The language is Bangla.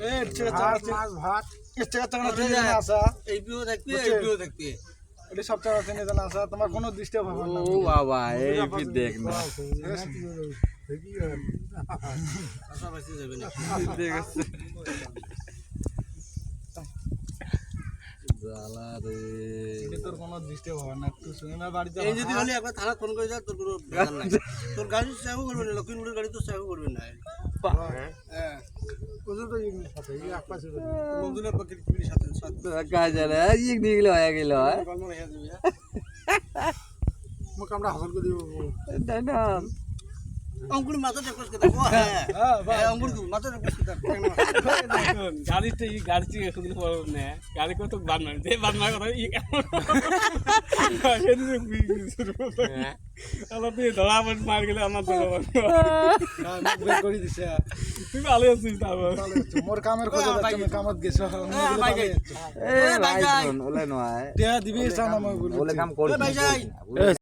এই মাছ ভাত এই বিও দেখবি এই বিও দেখবি এটা সব টাকা চিনে জানা আছে তোমার কোনো দৃষ্টি ভাবনা না ও বাবা এই কি দেখ না পাশাপাশি যাবে না দেখ আছে জালা রে এটা তোর কোনো দৃষ্টি ভাবনা তুই শুনে না বাড়িতে এই যদি হলে একবার থানা ফোন করে যা তোর কোনো ব্যাপার নাই তোর গাড়ি সেও করবে না লক্ষ্মীপুরের গাড়ি তো সেও করবে না হ্যাঁ ওদের তো ইংলিশ সাথে এই এক পাশে বন্ধুদের পক্ষে কি সাথে সাথে কাজ রে এই নিগলে হয়ে গেল কর্ম রেখে দিবি মুখ আমরা হাসল করে দিব তাই না অঙ্কুর মাথা টেকস কে দেখো হ্যাঁ হ্যাঁ অঙ্কুর মাথা টেকস কে দেখো গাড়িতে এই গাড়িতে এখন পর না গাড়ি কত বাননা দে বাননা করে ই কেমন এদিকে শুরু আবার তুই ধরা মার গেলে আমার ধরা মুখ বের করে দিছে তুই ভালো আছিস তারপর মোর কামের খোঁজে তুমি কামত গেছো এ ভাই ওলে নয় দেয়া দিবি সানা মই বলি ওলে কাম করছিস